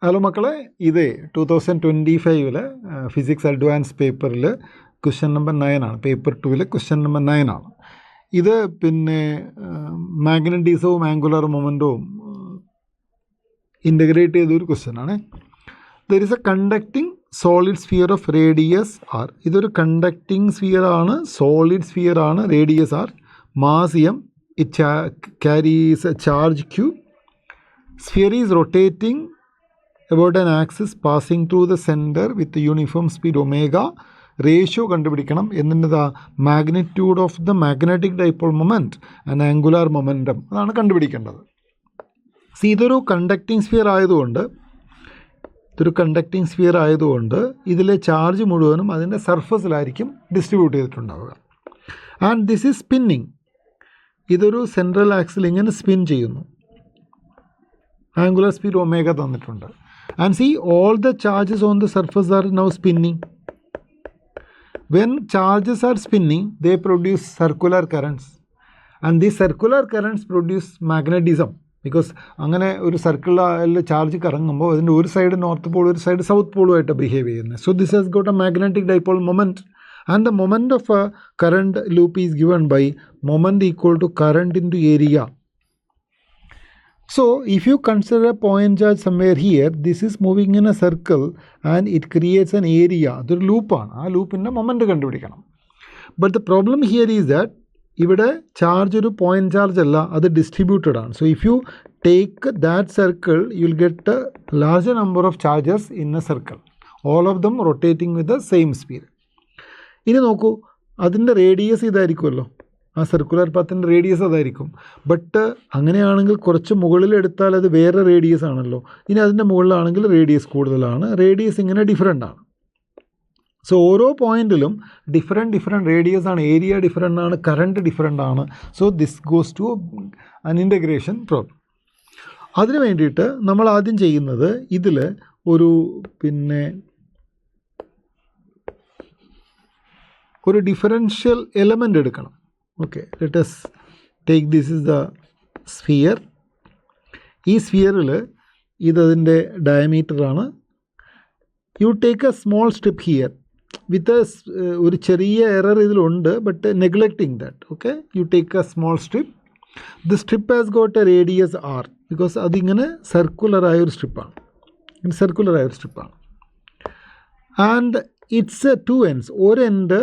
Hello മക്കളെ, ഇത് 2025 physics advance പേപ്പറിൽ ക്വസ്റ്റ്യൻ നമ്പർ 9 ആണ്. പേപ്പർ 2 ക്വസ്റ്റ്യൻ നമ്പർ 9 ആണ്. ഇത് പിന്നെ മാഗ്നറ്റിസവും ആംഗുലർ മൊമെൻറ്റവും ഇൻ്റഗ്രേറ്റ് ചെയ്തൊരു ക്വസ്റ്റ്യൻ ആണ്. There is a conducting solid sphere of radius R. ഇതൊരു കണ്ടക്റ്റിംഗ് സ്ഫിയർ ആണ്, സോളിഡ് സ്ഫിയർ ആണ്, radius R, mass M, it carries a charge Q. Sphere is rotating about an axis passing through the center with uniform speed omega. Ratio കണ്ടുപിടിക്കണം. എന്നിട്ട് magnitude of the magnetic dipole moment and angular momentum അതാണ് കണ്ടുപിടിക്കേണ്ടത്. ഇതൊരു conducting sphere ആയതുകൊണ്ട് ഇതിലെ charge മുഴുവനും അതിൻ്റെ സർഫസിലായിരിക്കും ഡിസ്ട്രിബ്യൂട്ട് ചെയ്തിട്ടുണ്ടാവുക. And this is spinning. ഇതൊരു സെൻട്രൽ ആക്സിൽ ഇങ്ങനെ സ്പിൻ ചെയ്യുന്നു. ആംഗുലർ സ്പീഡ് ഒമേഗ തന്നിട്ടുണ്ട്. And see, all the charges on the surface are now spinning. When charges are spinning, they produce circular currents. And these circular currents produce magnetism. Because അങ്ങനെ ഒരു സർക്കിളിൽ charge കറങ്ങുമ്പോൾ അതിൻ്റെ ഒരു side north Paul, ഒരു side south പോളുമായിട്ട് behave ചെയ്യുന്നത്. So this has got A magnetic dipole moment. And the moment of a current loop is given by moment equal to current into area. So, if you consider a point charge somewhere here, this is moving in a circle and it creates an area. The loop on. A loop in the moment കണ്ടുപിടിക്കണം. But the problem here is that ഇവിടെ charge ഒരു point charge അല്ല, അത് distributed ആണ്. So if you take that circle you will get A larger number of charges in A circle, all of them rotating with the same speed. ഇനി നോക്കൂ, അതിൻ്റെ radius ഇതായിരിക്കുമല്ലോ, ആ circular പാത്തിൻ്റെ radius അതായിരിക്കും. But അങ്ങനെയാണെങ്കിൽ കുറച്ച് മുകളിലെടുത്താൽ അത് വേറെ റേഡിയസ് ആണല്ലോ. ഇനി അതിൻ്റെ മുകളിലാണെങ്കിൽ റേഡിയസ് കൂടുതലാണ്. റേഡിയസ് ഇങ്ങനെ ഡിഫറെൻ്റ് ആണ്. സോ ഓരോ പോയിൻറ്റിലും ഡിഫറെൻറ്റ് റേഡിയസ് ആണ്, ഏരിയ ഡിഫറെൻ്റ് ആണ്, കറണ്ട് ഡിഫറെൻ്റ് ആണ്. So this goes to an integration problem. അതിന് വേണ്ടിയിട്ട് നമ്മൾ ആദ്യം ചെയ്യുന്നത് ഇതിൽ ഒരു ഡിഫറൻഷ്യൽ എലമെൻ്റ് എടുക്കണം. Okay, let us take this is the sphere. ഈ സ്ഫിയറിൽ ഇതതിൻ്റെ ഡയമീറ്റർ ആണ്. You take a small strip here with ഒരു ചെറിയ എറർ ഇതിലുണ്ട്, but neglecting that. Okay, you take a small strip. The strip has got a radius R, because അതിങ്ങനെ സർക്കുലറായൊരു സ്ട്രിപ്പാണ്. And its 2 ends. ഒരു എൻഡ്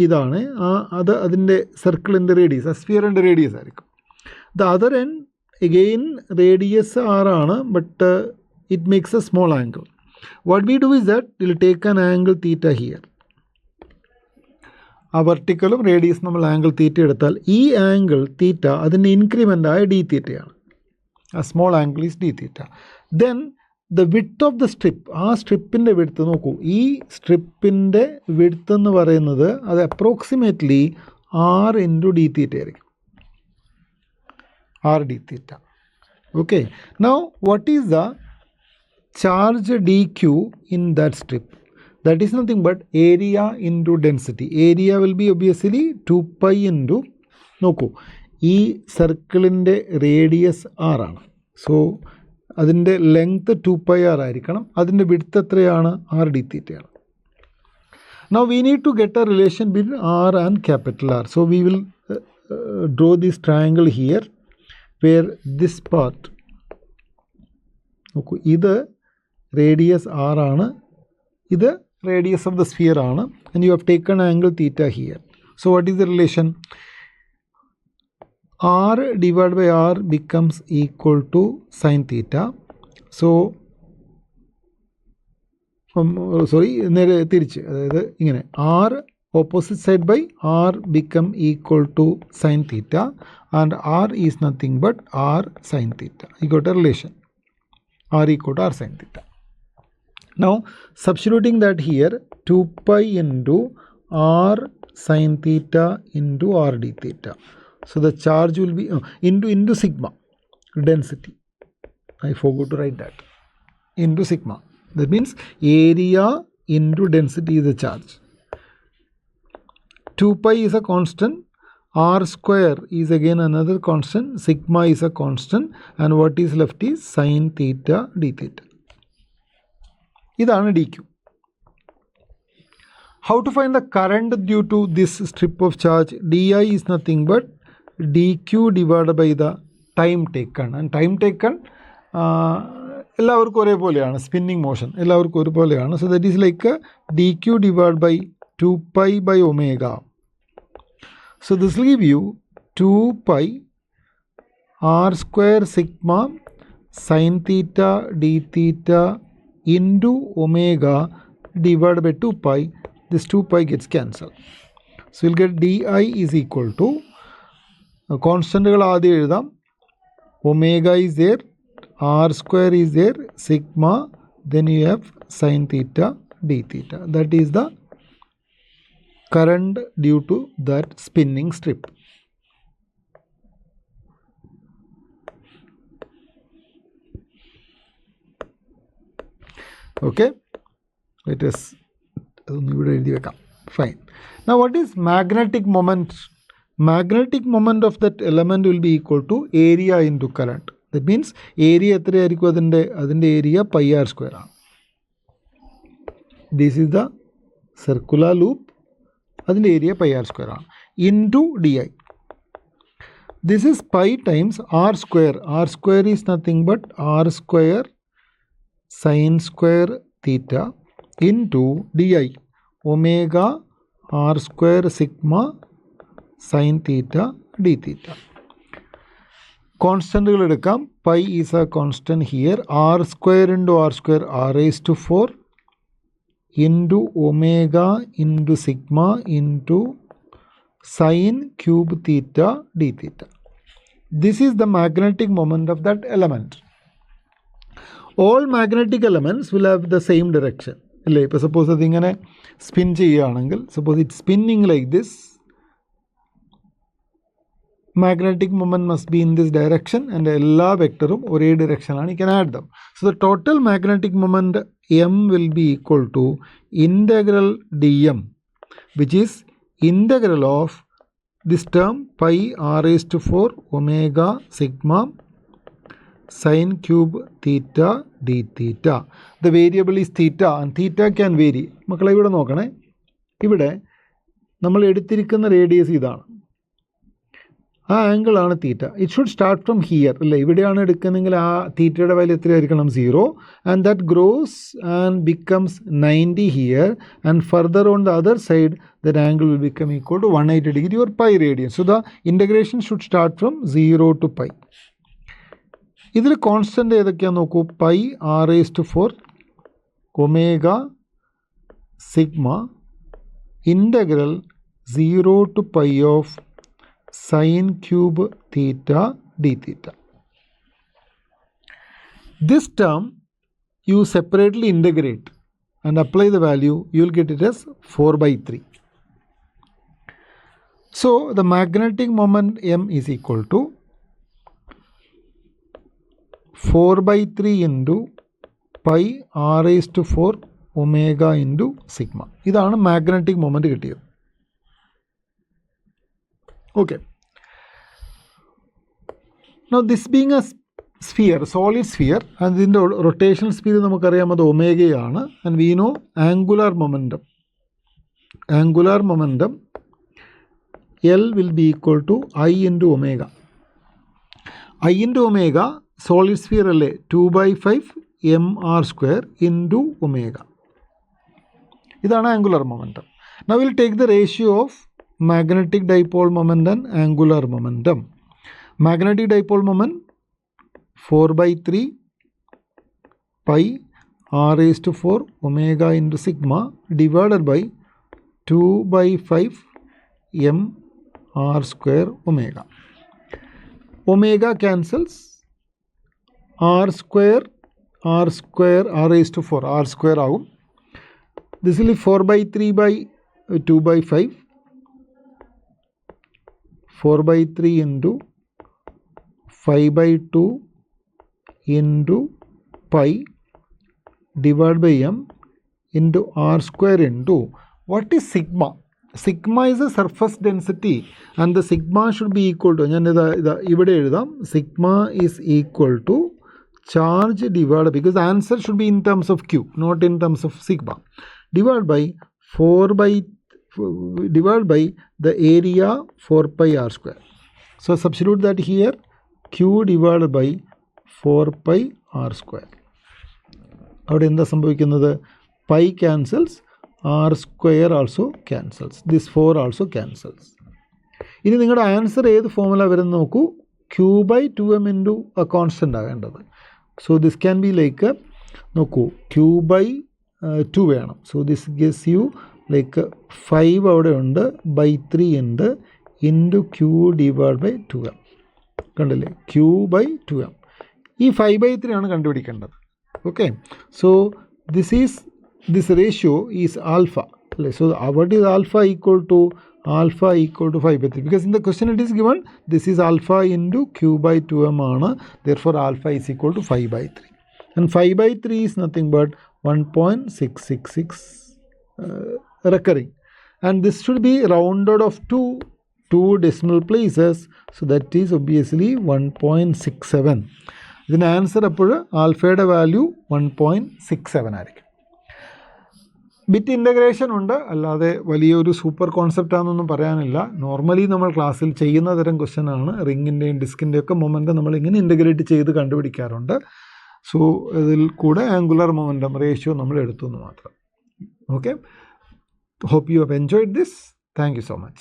ഇതാണ്, അതിൻ്റെ സർക്കിളിൻ്റെ റേഡിയസ്, ആ സ്ഫിയറിൻ്റെ റേഡിയസ് ആയിരിക്കും. The other end again radius ആറാണ്, but it makes a small angle. What we do is that will take an angle theta here. ആ വെർട്ടിക്കലും റേഡിയസ് നമ്മൾ ആംഗിൾ തീറ്റ എടുത്താൽ ഈ ആംഗിൾ തീറ്റ അതിൻ്റെ ഇൻക്രിമെൻ്റായ ഡി തീറ്റയാണ്. ആ small angle is D theta. Then the width of the strip, ആ സ്ട്രിപ്പിൻ്റെ width നോക്കൂ. ഈ സ്ട്രിപ്പിൻ്റെ വിഡ്ത്ത് എന്ന് പറയുന്നത് അത് approximately R into d theta ആയിരിക്കും. R d theta. Okay, now what is the charge d q in that strip? That is nothing but area into density. Area will be obviously 2π into, നോക്കൂ, ഈ സർക്കിളിൻ്റെ radius ആറാണ്. So അതിൻ്റെ length 2πr ആയിരിക്കണം. അതിൻ്റെ width എത്രയാണ്? R d തീറ്റയാണ്. Now we need to get a relation between R and capital R. So we will draw this triangle here where this part, നോക്കൂ, ഇത് റേഡിയസ് ആർ ആണ്, ഇത് റേഡിയസ് ഓഫ് ദ സ്ഫിയർ ആണ്, and you have taken angle theta here. So what is the relation? r divided by r becomes equal to sin theta. So നേരെ തിരിച്ച്, അതായത് ഇങ്ങനെ r opposite side by r become equal to sin theta, and r is nothing but r sin theta. You got a relation, r equal to r sin theta. Now substituting that here, 2π into r sin theta into r d theta. So the charge will be into sigma density. I forgot to write that. Into sigma. That means area into density is the charge. 2π is a constant. R square is again another constant, sigma is a constant, and what is left is sin theta d theta. ഇതാണ് dq. How to find the current due to this strip of charge? Di is nothing but dq divided by the time taken. And time taken, എല്ലാവർക്കും ഒരേപോലെയാണ്, spinning motion എല്ലാവർക്കും ഒരുപോലെയാണ്. So that is like dq divided by 2 pi by omega. So this will give you 2 pi r square sigma sin theta d theta into omega divided by 2 pi. This 2 pi gets cancelled. So you'll get di is equal to കോൺസ്റ്റൻറ്റുകൾ ആദ്യം എഴുതാം. Omega is there, r square is there, sigma, then you have sin theta d theta. That is the current due to that spinning strip. Okay, let us fine. Now what is magnetic moment? Magnetic moment of that element will be equal to area into current. That means area എത്രയായിരിക്കും അതിൻ്റെ area pi r square ആണ്. This is the circular loop, അതിൻ്റെ area pi r square ആണ്, into di. This is pi times r square. R square is nothing but r square sin square theta into di, omega r square sigma sin theta d theta. കോൺസ്റ്റൻറ്റുകൾ എടുക്കാം. pi is a constant here. R square into r square r raised to 4 into omega into sigma into sin cube theta d theta. This is the magnetic moment of that element. All magnetic elements will have the same direction. അല്ലേ? ഇപ്പോൾ suppose അതിങ്ങനെ spin ചെയ്യുകയാണെങ്കിൽ, suppose it spinning like this, magnetic moment must be in this direction and എല്ലാ വെക്ടറും ഒരേ directionലാണ്. You can add them. So the total magnetic moment m will be equal to integral dm, which is integral of this term pi r raised to 4 omega sigma sin cube theta d theta. The variable is theta and theta can vary. മക്കളെ ഇവിടെ നോക്കണേ, ഇവിടെ നമ്മൾ എടുത്തിരിക്കുന്ന radius ഇതാണ്, ആ angle ആണ് theta. It should start from here അല്ലേ? ഇവിടെയാണ് എടുക്കുന്നതെങ്കിൽ ആ തീറ്റയുടെ വാല്യൂ എത്രയായിരിക്കണം? 0. And that grows and becomes 90 here and further on the other side that angle will become equal to 180 degree or pi radian. So the integration should start from 0 to pi. ഇതിൽ constant ഏതൊക്കെയാണെന്ന് നോക്കൂ. pi r raised to 4 omega sigma integral 0 to pi of sin cube theta d theta. This term you separately integrate and apply the value, you will get it as 4/3. So the magnetic moment m is equal to 4/3 into pi r raised to 4 omega into sigma. ഇതാണ് magnetic moment കിട്ടിയത്. Okay. Now this being a sphere, solid sphere, and in the rotational speed നമുക്കറിയാം അത് ഒമേഗയാണ്. And we know angular momentum. Angular momentum L will be equal to I into omega. I into omega, solid sphere അല്ലേ, 2/5 mr square into omega. ഇതാണ് angular momentum. Now we'll take the ratio of magnetic dipole moment and angular momentum. Magnetic dipole moment 4/3 pi r raised to 4 omega into sigma divided by 2/5 m r square omega. Omega cancels, r square r raised to 4 r square ആകും. This will be 4/3 by 2/5, 4/3 into 5/2 into pi divided by m into r square into what is sigma? sigma is a surface density and the sigma should be equal to, ഞാൻ ഇവിടെ എഴുതാം, sigma is equal to charge divided, because the answer should be in terms of Q, not in terms of sigma, divided by the area 4 pi r square. So substitute that here, Q divided by 4 pi r square. അവിടെ എന്താ സംഭവിക്കുന്നത്? Pi cancels, r square also cancels, this 4 also cancels. ഇനി നിങ്ങളുടെ answer ഏത് formula വരുന്ന നോക്കൂ, Q by 2m into a constant ആകേണ്ടത്. So this can be like നോക്കൂ, Q by 2 വേണം. So this gives you like 5 അവിടെ ഉണ്ട്, by 3 ഉണ്ട്, into Q divided by 2m. കണ്ടില്ലേ, Q by 2m. ഈ 5/3 ആണ് കണ്ടുപിടിക്കേണ്ടത്. Okay, so this ratio is alpha. So what is alpha equal to? Alpha equal to 5/3, because in the question it is given this is alpha into Q by 2m ആണ്, therefore alpha is equal to 5/3, and 5/3 is nothing but 1.666 recurring, and this should be rounded off to 2 decimal places, so that is obviously 1.67. ഇതിന് answer അപ്പോൾ ആൽഫയുടെ value 1.67 ആയിരിക്കും. Bit integration ഉണ്ട്, അല്ലാതെ വലിയൊരു super concept ആണെന്നൊന്നും പറയാനില്ല. Normally നമ്മൾ ക്ലാസ്സിൽ ചെയ്യുന്ന തരം ക്വസ്റ്റ്യൻ ആണ്. റിങ്ങിൻ്റെയും ഡിസ്കിൻ്റെയും ഒക്കെ മൊമെൻ്റ് നമ്മളിങ്ങനെ ഇൻ്റഗ്രേറ്റ് ചെയ്ത് കണ്ടുപിടിക്കാറുണ്ട്. സോ ഇതിൽ കൂടെ ആംഗുലർ മൊമെൻ്റം റേഷ്യോ നമ്മൾ എടുത്തു എന്ന് മാത്രം. Okay, hope you have enjoyed this. Thank you so much.